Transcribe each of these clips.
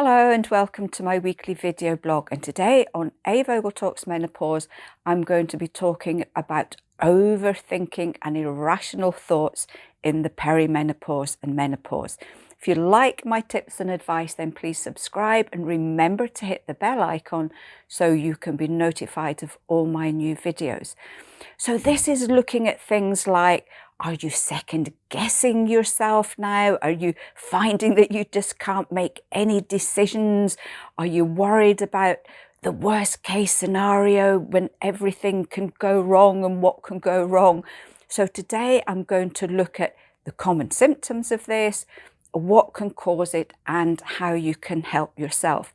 Hello and welcome to my weekly video blog, and today on A Vogel Talks Menopause I'm going to be talking about overthinking and irrational thoughts in the perimenopause and menopause. If you like my tips and advice, then please subscribe and remember to hit the bell icon so you can be notified of all my new videos. So this is looking at things like, are you second guessing yourself now? Are you finding that you just can't make any decisions? Are you worried about the worst case scenario when everything can go wrong and what can go wrong? So today I'm going to look at the common symptoms of this, what can cause it, and how you can help yourself.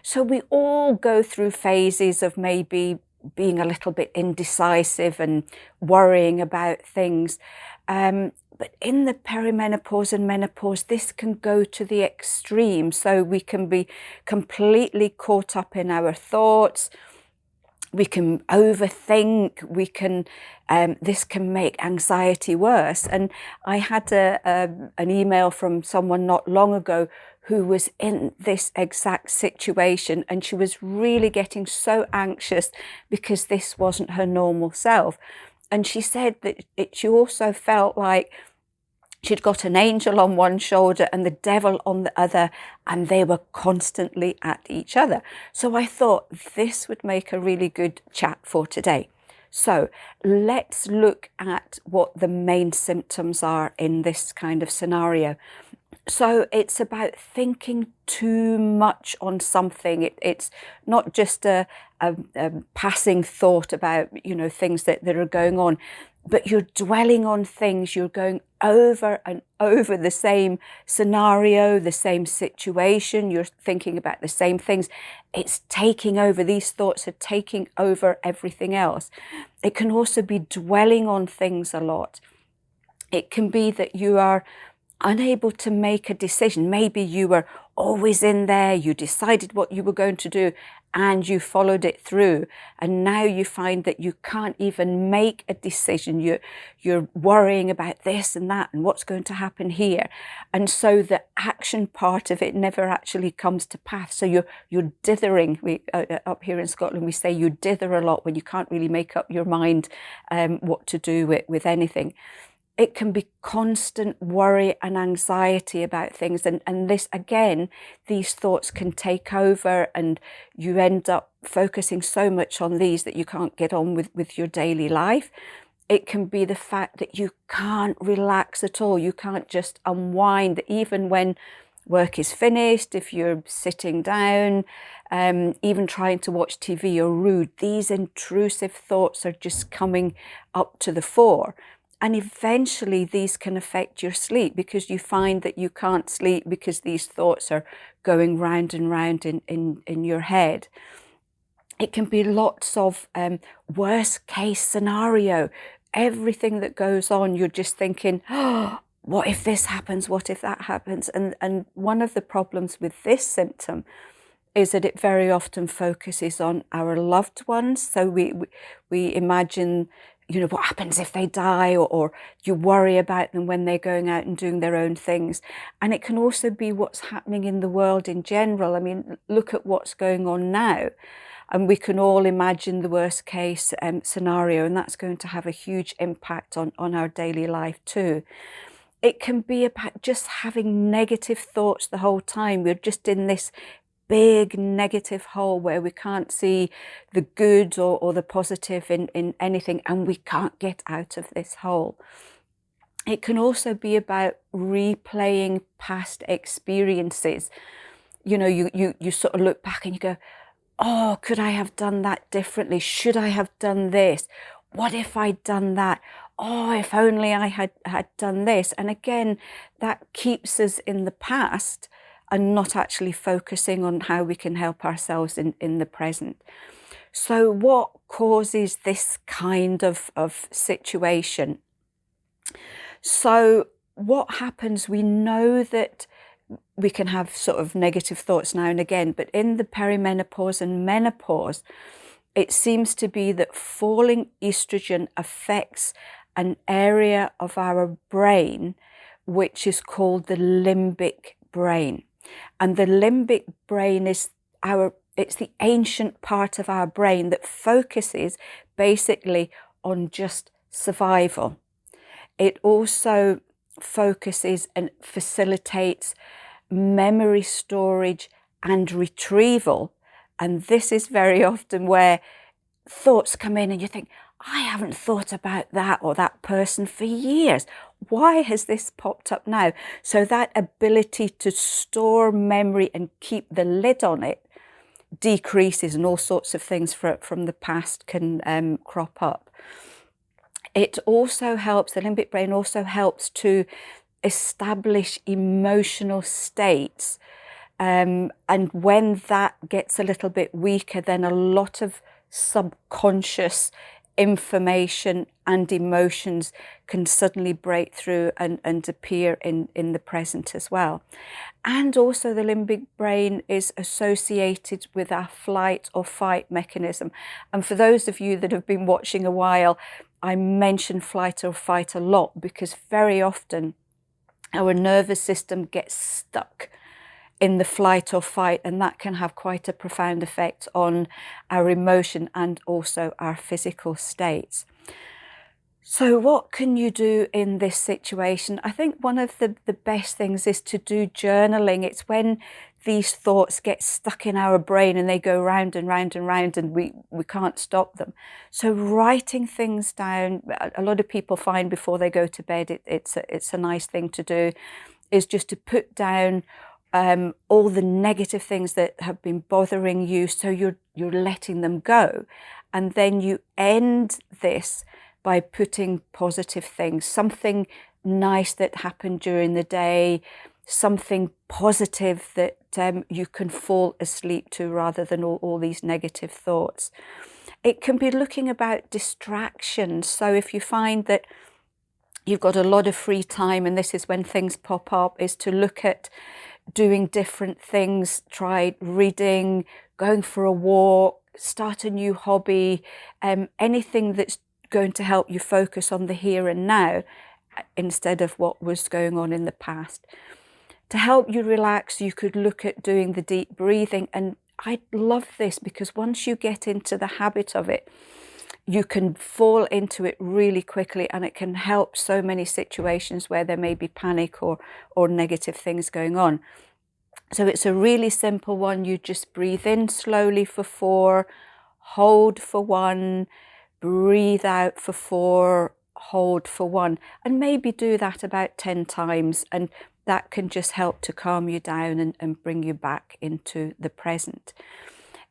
So we all go through phases of maybe being a little bit indecisive and worrying about things. But in the perimenopause and menopause, this can go to the extreme. So we can be completely caught up in our thoughts. We can overthink. We can. This can make anxiety worse. And I had an email from someone not long ago who was in this exact situation, and she was really getting so anxious because this wasn't her normal self. And she said that she also felt like she'd got an angel on one shoulder and the devil on the other, and they were constantly at each other. So I thought this would make a really good chat for today. So let's look at what the main symptoms are in this kind of scenario. So it's about thinking too much on something. It's not just a passing thought about, things that are going on, but you're dwelling on things. You're going over and over the same scenario, the same situation. You're thinking about the same things. It's taking over. These thoughts are taking over everything else. It can also be dwelling on things a lot. It can be that you are unable to make a decision. Maybe you were always in there, you decided what you were going to do and you followed it through, and now you find that you can't even make a decision. You're worrying about this and that and what's going to happen here, and so the action part of it never actually comes to pass. So you're dithering. We up here in Scotland we say you dither a lot when you can't really make up your mind what to do with anything. It can be constant worry and anxiety about things. And this, again, these thoughts can take over and you end up focusing so much on these that you can't get on with your daily life. It can be the fact that you can't relax at all. You can't just unwind, even when work is finished, if you're sitting down, even trying to watch TV or read, these intrusive thoughts are just coming up to the fore. And eventually these can affect your sleep, because you find that you can't sleep because these thoughts are going round and round in your head. It can be lots of worst case scenario. Everything that goes on, you're just thinking, oh, what if this happens? What if that happens? And one of the problems with this symptom is that it very often focuses on our loved ones. So we imagine, what happens if they die, or you worry about them when they're going out and doing their own things. And it can also be what's happening in the world in general. I mean, look at what's going on now. And we can all imagine the worst case scenario, and that's going to have a huge impact on our daily life too. It can be about just having negative thoughts the whole time. We're just in this big negative hole where we can't see the good or the positive in anything, and we can't get out of this hole. It can also be about replaying past experiences. You sort of look back and you go, oh, could I have done that differently? Should I have done this? What if I'd done that? Oh, if only I had done this. And again, that keeps us in the past and not actually focusing on how we can help ourselves in the present. So what causes this kind of situation? So what happens, we know that we can have sort of negative thoughts now and again, but in the perimenopause and menopause, it seems to be that falling estrogen affects an area of our brain which is called the limbic brain. And the limbic brain is it's the ancient part of our brain that focuses basically on just survival. It also focuses and facilitates memory storage and retrieval. And this is very often where thoughts come in and you think, I haven't thought about that or that person for years. Why has this popped up now? So that ability to store memory and keep the lid on it decreases, and all sorts of things from the past can crop up. It also helps, the limbic brain also helps to establish emotional states. And when that gets a little bit weaker, then a lot of subconscious information and emotions can suddenly break through and appear in the present as well. And also the limbic brain is associated with our flight or fight mechanism. And for those of you that have been watching a while, I mention flight or fight a lot because very often our nervous system gets stuck in the flight or fight, and that can have quite a profound effect on our emotion and also our physical states. So what can you do in this situation? I think one of the best things is to do journaling. It's when these thoughts get stuck in our brain and they go round and round and round and we can't stop them. So writing things down, a lot of people find before they go to bed, it's a nice thing to do, is just to put down all the negative things that have been bothering you, so you're letting them go. And then you end this by putting positive things, something nice that happened during the day, something positive that you can fall asleep to rather than all these negative thoughts. It can be looking about distractions. So if you find that you've got a lot of free time and this is when things pop up, is to look at doing different things. Try reading, going for a walk, start a new hobby, anything that's going to help you focus on the here and now instead of what was going on in the past. To help you relax, you could look at doing the deep breathing. And I love this because once you get into the habit of it, you can fall into it really quickly, and it can help so many situations where there may be panic or negative things going on. So it's a really simple one. You just breathe in slowly for 4, hold for 1, breathe out for 4, hold for 1, and maybe do that about 10 times. And that can just help to calm you down and bring you back into the present.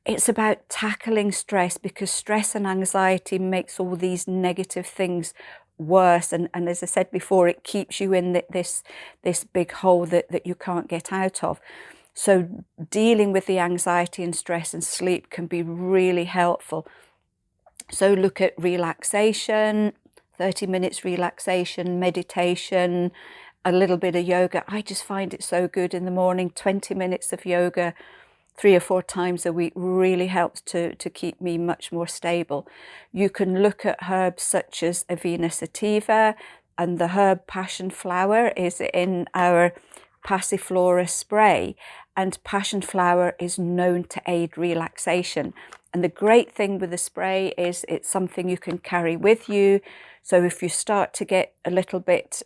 It's about tackling stress, because stress and anxiety makes all these negative things worse. And as I said before, it keeps you in this big hole that you can't get out of. So dealing with the anxiety and stress and sleep can be really helpful. So look at relaxation, 30 minutes relaxation, meditation, a little bit of yoga. I just find it so good in the morning. 20 minutes of yoga 3 or 4 times a week really helps to keep me much more stable. You can look at herbs such as Avena sativa, and the herb passion flower is in our passiflora spray, and passion flower is known to aid relaxation. And the great thing with the spray is it's something you can carry with you. So if you start to get a little bit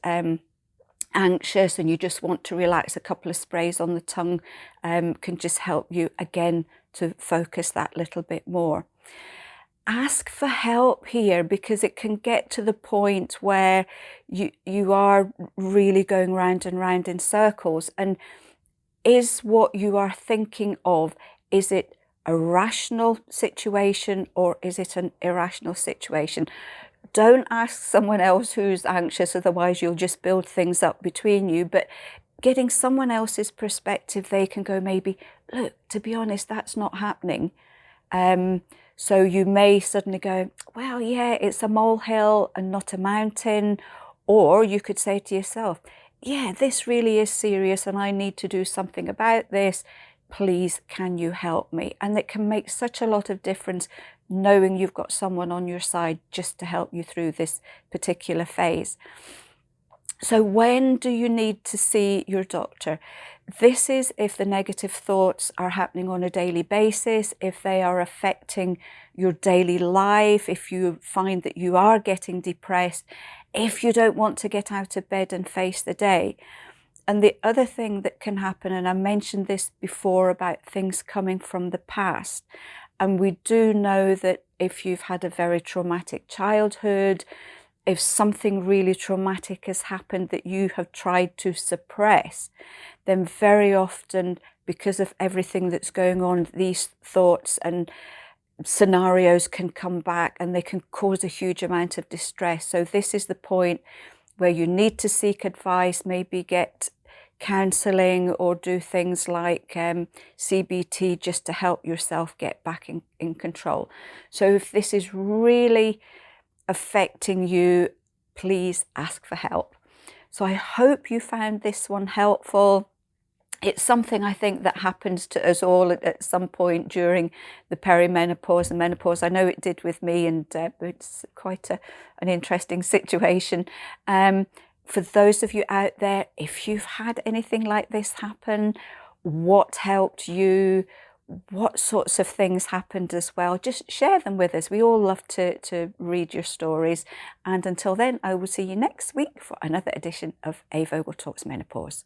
anxious and you just want to relax, a couple of sprays on the tongue can just help you again to focus that little bit more. Ask for help here, because it can get to the point where you are really going round and round in circles. And is what you are thinking of, is it a rational situation or is it an irrational situation? Don't ask someone else who's anxious, otherwise you'll just build things up between you. But getting someone else's perspective, they can go, maybe, look, to be honest, that's not happening. So you may suddenly go, well, yeah, it's a molehill and not a mountain. Or you could say to yourself, yeah, this really is serious and I need to do something about this. Please, can you help me? And it can make such a lot of difference knowing you've got someone on your side just to help you through this particular phase. So when do you need to see your doctor? This is if the negative thoughts are happening on a daily basis, if they are affecting your daily life, if you find that you are getting depressed, if you don't want to get out of bed and face the day. And the other thing that can happen, and I mentioned this before about things coming from the past, and we do know that if you've had a very traumatic childhood, if something really traumatic has happened that you have tried to suppress, then very often, because of everything that's going on, these thoughts and scenarios can come back and they can cause a huge amount of distress. So this is the point where you need to seek advice, maybe get counselling or do things like CBT just to help yourself get back in control. So if this is really affecting you, please ask for help. So I hope you found this one helpful. It's something I think that happens to us all at some point during the perimenopause and menopause. I know it did with me, and it's quite an interesting situation. For those of you out there, if you've had anything like this happen, what helped you? What sorts of things happened as well? Just share them with us. We all love to read your stories. And until then, I will see you next week for another edition of A Vogel Talks Menopause.